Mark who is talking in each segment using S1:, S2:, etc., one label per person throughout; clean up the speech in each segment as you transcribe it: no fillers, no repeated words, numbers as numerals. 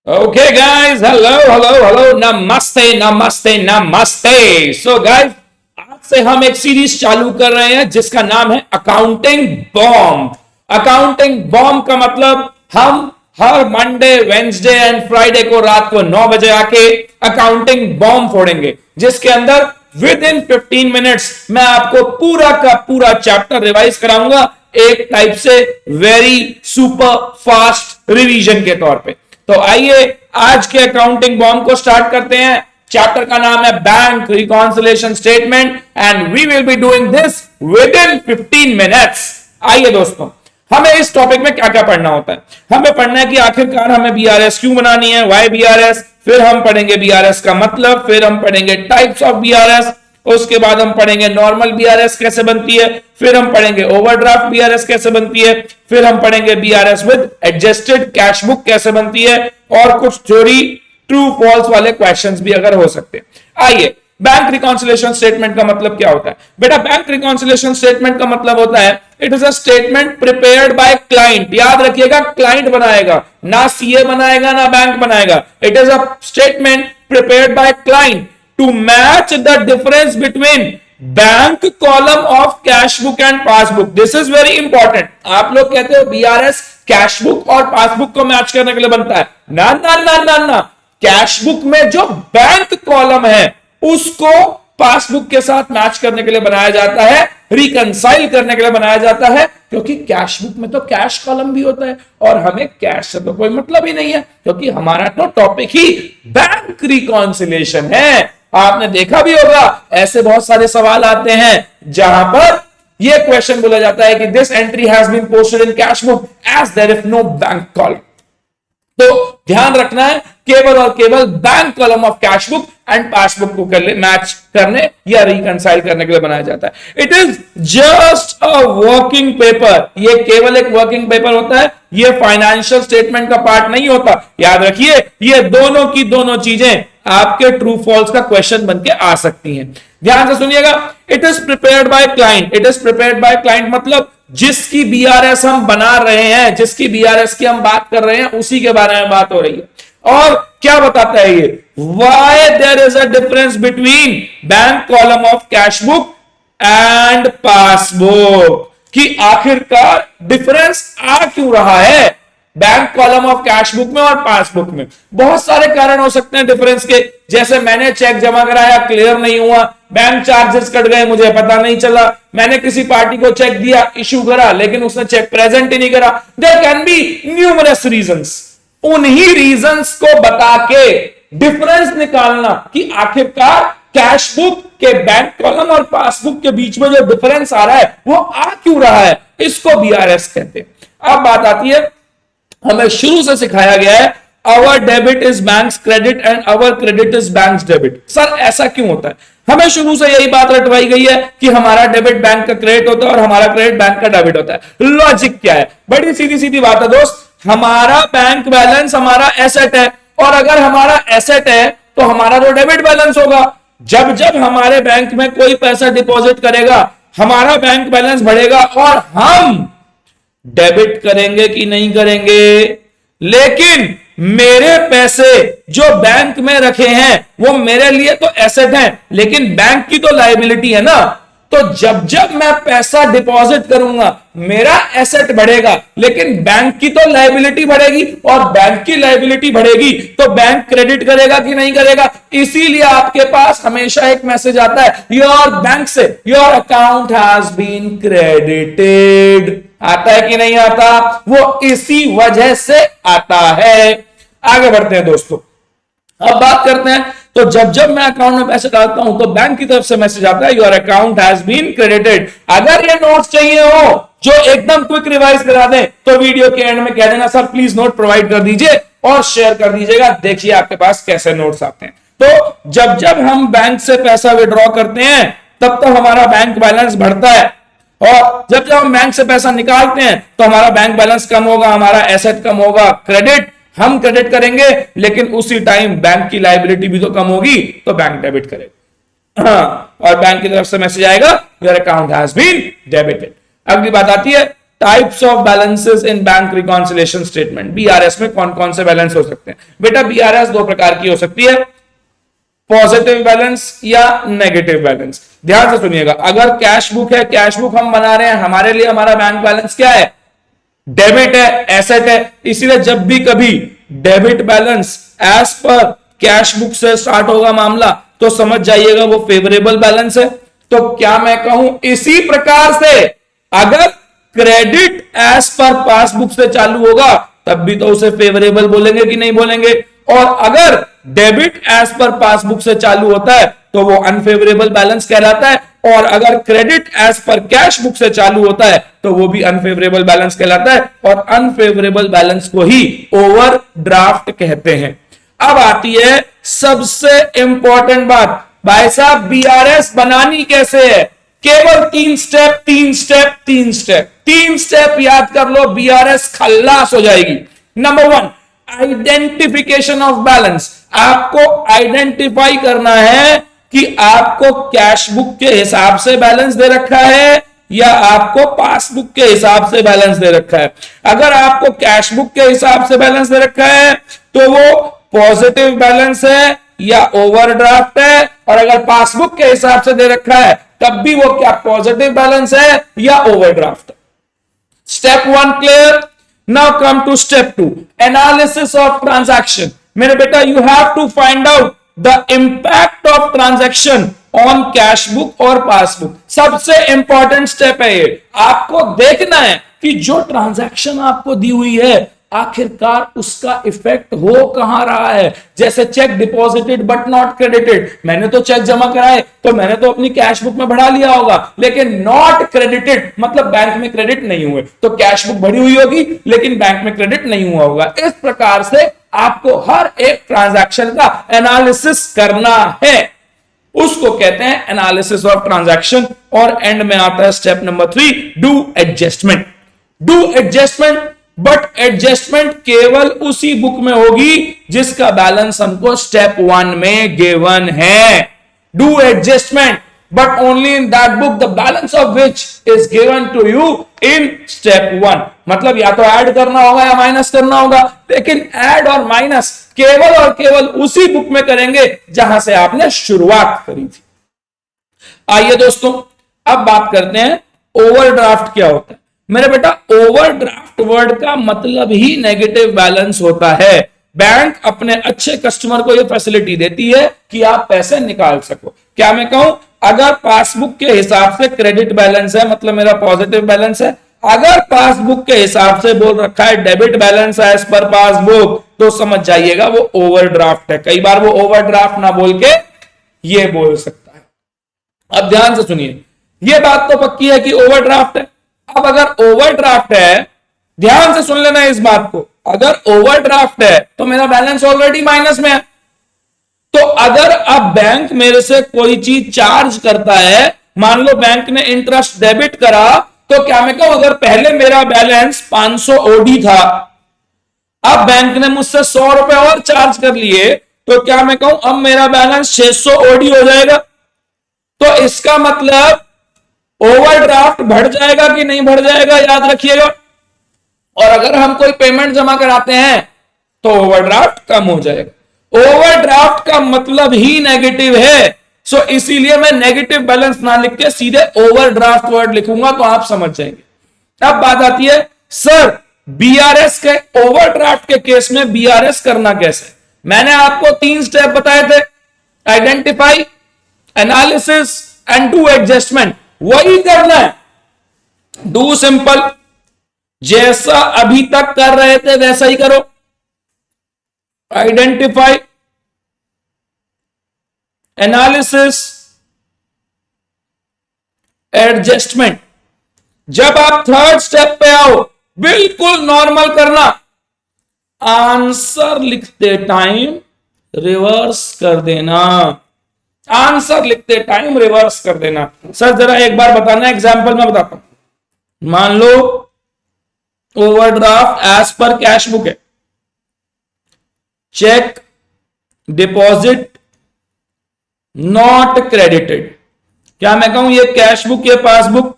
S1: Okay, guys. Hello, hello, hello. Namaste, namaste, namaste. So, guys, आज से हम एक सीरीज चालू कर रहे हैं जिसका नाम है अकाउंटिंग बॉम्ब। अकाउंटिंग बॉम्ब का मतलब हम हर मंडे, वेंसडे एंड फ्राइडे को रात को 9 बजे आके अकाउंटिंग बॉम्ब फोड़ेंगे, जिसके अंदर विद इन 15 मिनट्स मैं आपको पूरा का पूरा चैप्टर रिवाइज कराऊंगा, एक टाइप से वेरी सुपर फास्ट रिवीजन के तौर पे। तो आइए आज के अकाउंटिंग बॉम्ब को स्टार्ट करते हैं। चैप्टर का नाम है bank reconciliation statement and we will be doing this within 15 minutes. आइए दोस्तों, हमें इस टॉपिक में क्या क्या पढ़ना होता है। हमें पढ़ना है कि आखिरकार हमें बीआरएस क्यों बनानी है, वाई बीआरएस, फिर हम पढ़ेंगे बीआरएस का मतलब, फिर हम पढ़ेंगे टाइप्स ऑफ बीआरएस, उसके बाद हम पढ़ेंगे नॉर्मल बीआरएस कैसे बनती है, फिर हम पढ़ेंगे ओवरड्राफ्ट बीआरएस कैसे बनती है, फिर हम पढ़ेंगे BRS with adjusted cash book कैसे बनती है, और कुछ थ्योरी ट्रू फॉल्स वाले क्वेश्चंस भी अगर हो सकते हैं। आइए, बैंक रिकॉन्सिलेशन स्टेटमेंट का मतलब क्या होता है बेटा? बैंक रिकॉन्सिलेशन स्टेटमेंट का मतलब होता है it is a statement prepared by client. याद रखिएगा, क्लाइंट बनाएगा, ना सीए बनाएगा ना बैंक बनाएगा। It is a statement prepared by client to match the difference between bank column of cash book and passbook. This is very important. आप लोग कहते हो बीआरएस कैश बुक और पासबुक को मैच करने के लिए बनता है। ना ना ना ना ना, कैश बुक में जो बैंक कॉलम है उसको पासबुक के साथ मैच करने के लिए बनाया जाता है, रिकंसाइल करने के लिए बनाया जाता है, क्योंकि कैश बुक में तो कैश कॉलम भी होता है और हमें कैश से तो कोई मतलब ही नहीं है, क्योंकि हमारा तो टॉपिक ही बैंक रिकॉन्सिलेशन है। आपने देखा भी होगा ऐसे बहुत सारे सवाल आते हैं जहां पर यह क्वेश्चन बोला जाता है कि this entry has been posted in cash book as there is no bank column. तो ध्यान रखना है, केवल और केवल bank column of cash book and passbook को मैच करने या रिकंसाइल करने के लिए बनाया जाता है। It is just a working paper. ये केवल एक वर्किंग पेपर होता है, ये फाइनेंशियल स्टेटमेंट का पार्ट नहीं होता। याद रखिए, ये दोनों की दोनों चीजें आपके ट्रू फॉल्स का क्वेश्चन बन के आ सकती हैं। ध्यान से सुनिएगा, it is prepared by client. It is prepared by client मतलब जिसकी बीआरएस हम बना रहे हैं, जिसकी बीआरएस की हम बात कर रहे हैं, उसी के बारे में बात हो रही है। और क्या बताता है ये? Why there is a difference between bank column of cash book and passbook, कि आखिरकार डिफरेंस आ क्यों रहा है bank column of cash book में और पासबुक में। बहुत सारे कारण हो सकते हैं डिफरेंस के, जैसे मैंने चेक जमा कराया, क्लियर नहीं हुआ, बैंक चार्जेस कट गए, मुझे पता नहीं चला, मैंने किसी पार्टी को चेक दिया, इश्यू करा, लेकिन उसने चेक प्रेजेंट ही नहीं करा। There can be numerous reasons. उन्हीं रीजंस को बता के डिफरेंस निकालना कि आखिरकार कैश बुक के बैंक कॉलम और पासबुक के बीच में जो डिफरेंस आ रहा है वो आ क्यों रहा है, इसको बीआरएस कहते हैं। अब बात आती है, हमें शुरू से सिखाया गया है our debit is bank's credit and our credit is bank's debit. Sir ऐसा क्यों होता है? हमें शुरू से यही बात रटवाई गई है कि हमारा डेबिट बैंक का क्रेडिट होता है और हमारा क्रेडिट बैंक का डेबिट होता है। लॉजिक क्या है? बड़ी सीधी सीधी बात है दोस्त, हमारा बैंक बैलेंस हमारा एसेट है, और अगर हमारा एसेट है तो हमारा तो डेबिट बैलेंस होगा। जब जब हमारे बैंक में कोई पैसा डिपॉजिट करेगा, हमारा बैंक बैलेंस बढ़ेगा और हम डेबिट करेंगे कि नहीं करेंगे। लेकिन मेरे पैसे जो बैंक में रखे हैं वो मेरे लिए तो एसेट हैं, लेकिन बैंक की तो लायबिलिटी है ना। तो जब जब मैं पैसा डिपॉजिट करूंगा मेरा एसेट बढ़ेगा, लेकिन बैंक की तो लायबिलिटी बढ़ेगी, और बैंक की लायबिलिटी बढ़ेगी तो बैंक क्रेडिट करेगा कि नहीं करेगा। इसीलिए आपके पास हमेशा एक मैसेज आता है योर बैंक से, your account has been credited. आता है कि नहीं आता? वो इसी वजह से आता है। आगे बढ़ते हैं दोस्तों, अब बात करते हैं। तो जब जब मैं अकाउंट में पैसे डालता हूं तो बैंक की तरफ से मैसेज आता है your account has been credited. अगर ये नोट्स चाहिए हो जो एकदम क्विक रिवाइज करा दें तो वीडियो के एंड में कह देना सर प्लीज नोट प्रोवाइड कर दीजिए और शेयर कर दीजिएगा। देखिए आपके पास कैसे नोट्स आते हैं। तो जब जब हम बैंक से पैसा विड्रॉ करते हैं तब तो हमारा बैंक बैलेंस बढ़ता है, और जब जब हम बैंक से पैसा निकालते हैं तो हमारा बैंक बैलेंस कम होगा, हमारा एसेट कम होगा। क्रेडिट हम क्रेडिट करेंगे, लेकिन उसी टाइम बैंक की लायबिलिटी भी तो कम होगी, तो बैंक डेबिट करेगा। हाँ, और बैंक की तरफ से मैसेज आएगा your account has been debited. अगली बात आती है types of balances in bank reconciliation statement. BRS में कौन कौन से बैलेंस हो सकते हैं बेटा? बीआरएस दो प्रकार की हो सकती है, पॉजिटिव बैलेंस या नेगेटिव बैलेंस। ध्यान से सुनिएगा, अगर कैश बुक है, कैश बुक हम बना रहे हैं, हमारे लिए हमारा बैंक बैलेंस क्या है? डेबिट है, एसेट है। इसीलिए जब भी कभी डेबिट बैलेंस एज पर कैश बुक से स्टार्ट होगा मामला, तो समझ जाइएगा वो फेवरेबल बैलेंस है। तो क्या मैं कहूं इसी प्रकार से अगर क्रेडिट एज पर पासबुक से चालू होगा तब भी तो उसे फेवरेबल बोलेंगे कि नहीं बोलेंगे? और अगर डेबिट एज पर पासबुक से चालू होता है तो वो अनफेवरेबल बैलेंस कहलाता है, और अगर क्रेडिट एज पर कैश बुक से चालू होता है तो वो भी अनफेवरेबल बैलेंस कहलाता है, और अनफेवरेबल बैलेंस को ही ओवरड्राफ्ट कहते हैं। अब आती है सबसे इंपॉर्टेंट बात, भाई साहब बीआरएस बनानी कैसे है? केवल तीन स्टेप याद कर लो, बीआरएस खल्लास हो जाएगी। Number 1, identification of balance. आपको आइडेंटिफाई करना है कि आपको कैश बुक के हिसाब से बैलेंस दे रखा है या आपको पासबुक के हिसाब से बैलेंस दे रखा है। अगर आपको कैश बुक के हिसाब से बैलेंस दे रखा है तो वो पॉजिटिव बैलेंस है या ओवरड्राफ्ट है, और अगर पासबुक के हिसाब से दे रखा है तब भी वो क्या पॉजिटिव बैलेंस है या overdraft. Step 1 clear. Now come to step 2, analysis of transaction. मेरे बेटा you have to find out the impact of transaction on cash book और पासबुक। सबसे इंपॉर्टेंट स्टेप है ये। आपको देखना है कि जो ट्रांजैक्शन आपको दी हुई है आखिरकार उसका इफेक्ट हो कहां रहा है। जैसे check deposited but not credited, मैंने तो चेक जमा कराए तो मैंने तो अपनी कैश बुक में बढ़ा लिया होगा, लेकिन नॉट क्रेडिटेड मतलब बैंक में क्रेडिट नहीं हुए, तो कैश बुक भरी हुई होगी लेकिन बैंक में क्रेडिट नहीं हुआ होगा। इस प्रकार से आपको हर एक ट्रांजैक्शन का एनालिसिस करना है, उसको कहते हैं एनालिसिस ऑफ ट्रांजैक्शन। और एंड में आता है step number 3, do adjustment. Do adjustment, but adjustment केवल उसी बुक में होगी जिसका बैलेंस हमको स्टेप 1 में गिवन है। Do adjustment but only in that book the balance of which is given to you in step 1। मतलब या तो ऐड करना होगा या माइनस करना होगा, लेकिन ऐड और माइनस केवल और केवल उसी बुक में करेंगे जहां से आपने शुरुआत करी थी। आइए दोस्तों अब बात करते हैं ओवरड्राफ्ट क्या होता है। मेरे बेटा ओवरड्राफ्ट वर्ड का मतलब ही नेगेटिव बैलेंस होता है। बैंक अपने अच्छे कस्टमर को यह फैसिलिटी देती है कि आप पैसे निकाल सको। क्या मैं कहूं, अगर पासबुक के हिसाब से क्रेडिट बैलेंस है मतलब मेरा पॉजिटिव बैलेंस है, अगर पासबुक के हिसाब से बोल रखा है debit balance as per passbook, तो समझ जाइएगा वो ओवरड्राफ्ट है। कई बार वो ओवरड्राफ्ट ना बोल के ये बोल सकता है। अब ध्यान से सुनिए, ये बात तो पक्की है कि ओवरड्राफ्ट है। अब अगर ओवरड्राफ्ट है, ध्यान से सुन लेना इस बात को, अगर ओवरड्राफ्ट है तो मेरा बैलेंस ऑलरेडी माइनस में है। तो अगर अब बैंक मेरे से कोई चीज चार्ज करता है, मान लो बैंक ने इंटरेस्ट डेबिट करा, तो क्या मैं कहूं अगर पहले मेरा बैलेंस 500 ओडी था, अब बैंक ने मुझसे 100 रुपए और चार्ज कर लिए, तो क्या मैं कहूं अब मेरा बैलेंस 600 ओडी हो जाएगा। तो इसका मतलब ओवरड्राफ्ट बढ़ जाएगा कि नहीं बढ़ जाएगा, याद रखिएगा। और अगर हम कोई पेमेंट जमा कराते हैं तो ओवरड्राफ्ट कम हो जाएगा। ओवरड्राफ्ट का मतलब ही नेगेटिव है, सो इसीलिए मैं नेगेटिव बैलेंस ना लिख के सीधे ओवरड्राफ्ट वर्ड लिखूंगा तो आप समझ जाएंगे। अब बात आती है सर बीआरएस के ओवरड्राफ्ट के केस में बीआरएस करना कैसे। मैंने आपको 3 स्टेप बताए थे, identify, analysis and do adjustment. वही करना है, डू सिंपल, जैसा अभी तक कर रहे थे वैसा ही करो। Identify, analysis, adjustment. जब आप 3rd स्टेप पे आओ बिल्कुल नॉर्मल करना, आंसर लिखते टाइम रिवर्स कर देना। आंसर लिखते टाइम रिवर्स कर देना। सर जरा एक बार बताना, एग्जांपल में बताता हूं। मान लो ओवरड्राफ्ट एज पर कैश बुक है, चेक डिपॉजिट नॉट क्रेडिटेड। क्या मैं कहूं ये कैश बुक, ये पासबुक,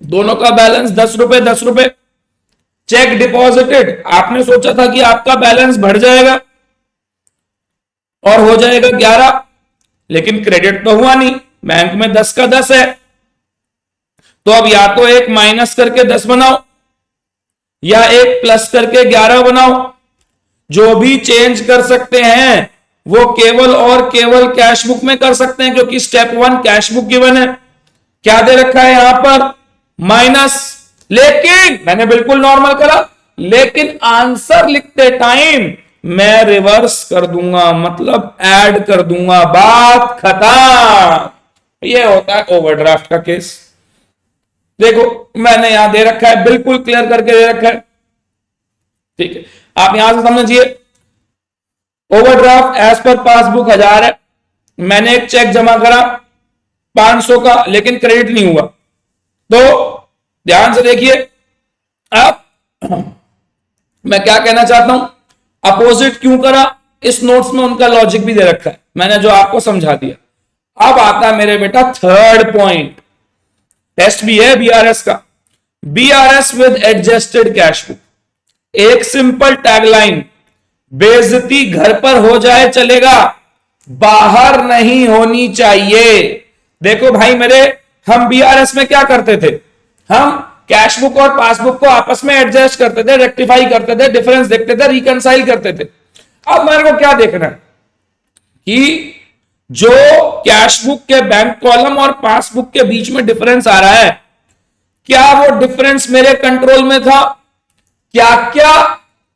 S1: दोनों का बैलेंस 10 रुपए 10 रुपए। चेक डिपॉजिटेड, आपने सोचा था कि आपका बैलेंस बढ़ जाएगा और हो जाएगा 11, लेकिन क्रेडिट तो हुआ नहीं, बैंक में 10 का 10 है। तो अब या तो एक माइनस करके 10 बनाओ या एक प्लस करके 11 बनाओ। जो भी चेंज कर सकते हैं वो केवल और केवल कैश बुक में कर सकते हैं, क्योंकि स्टेप 1 कैश बुक गिवन है। क्या दे रखा है यहां पर? माइनस। लेकिन मैंने बिल्कुल नॉर्मल करा, लेकिन आंसर लिखते टाइम मैं रिवर्स कर दूंगा, मतलब ऐड कर दूंगा, बात खत्म। ये होता है ओवरड्राफ्ट का केस। देखो मैंने यहां दे रखा है, बिल्कुल क्लियर करके दे रखा है, ठीक है, आप यहां से समझिए। ओवरड्राफ्ट एज पर पासबुक 1000 है, मैंने एक चेक जमा करा 500 का, लेकिन क्रेडिट नहीं हुआ। तो ध्यान से देखिए, अब मैं क्या कहना चाहता हूं, अपोजिट क्यों करा, इस नोट्स में उनका लॉजिक भी दे रखा है, मैंने जो आपको समझा दिया। अब आता है मेरे बेटा थर्ड पॉइंट, टेस्ट भी है बीआरएस का। BRS with adjusted cash book, एक सिंपल टैगलाइन, बेइज्जती घर पर हो जाए चलेगा, बाहर नहीं होनी चाहिए। देखो भाई मेरे, हम बीआरएस में क्या करते थे, हम कैश बुक और पासबुक को आपस में एडजस्ट करते थे, रेक्टिफाई करते थे, डिफरेंस देखते थे, रिकंसाइल करते थे। अब मेरे को क्या देखना है कि जो कैश बुक के बैंक कॉलम और पासबुक के बीच में डिफरेंस आ रहा है, क्या वो डिफरेंस मेरे कंट्रोल में था?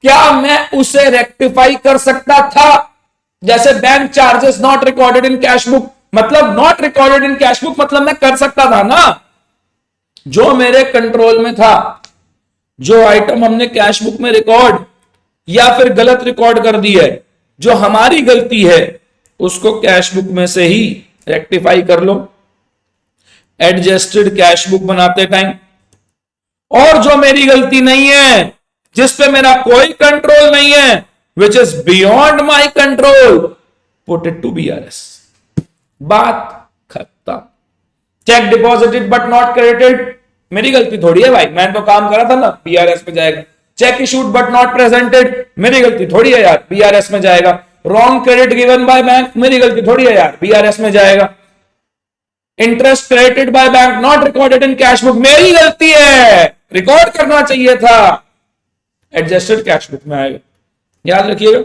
S1: क्या मैं उसे रेक्टिफाई कर सकता था? जैसे bank charges not recorded in cash book, मतलब not recorded in cash book, मतलब मैं कर सकता था ना, जो मेरे कंट्रोल में था। जो आइटम हमने कैश बुक में रिकॉर्ड या फिर गलत रिकॉर्ड कर दी है, जो हमारी गलती है, उसको कैश बुक में से ही रेक्टिफाई कर लो एडजस्टेड कैश बुक बनाते टाइम। और जो मेरी गलती नहीं है, जिस पे मेरा कोई कंट्रोल नहीं है, which is beyond my control, put it to BRS, बात खत्म। Cheque deposited but not credited, मेरी गलती थोड़ी है भाई, मैंने तो काम करा था ना, बीआरएस में जाएगा। Check issued but not presented, मेरी गलती थोड़ी है यार, बीआरएस में जाएगा। Wrong credit given by bank, मेरी गलती थोड़ी है यार, बीआरएस में जाएगा। Interest credited by bank not recorded in cash book, मेरी गलती है, रिकॉर्ड करना चाहिए था, एडजस्टेड कैश बुक में आएगा। याद रखिएगा,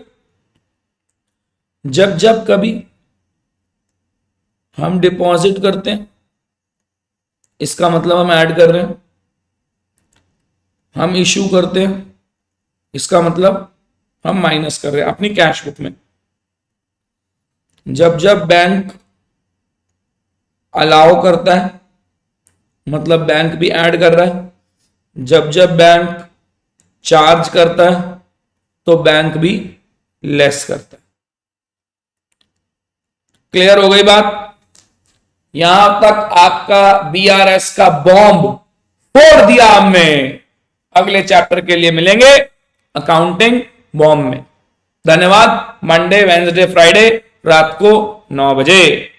S1: जब जब कभी हम डिपॉजिट करते हैं, इसका मतलब हम ऐड कर रहे हैं, हम इशू करते हैं, इसका मतलब हम माइनस कर रहे हैं अपनी कैश बुक में। जब जब बैंक अलाउ करता है, मतलब बैंक भी ऐड कर रहा है। जब जब बैंक चार्ज करता है, तो बैंक भी लेस करता है। क्लियर हो गई बात? यहां तक आपका बीआरएस का बॉम्ब फोड़ दिया हमने। अगले चैप्टर के लिए मिलेंगे अकाउंटिंग बॉम्ब में। धन्यवाद। मंडे, वेडनेसडे, फ्राइडे रात को 9 बजे।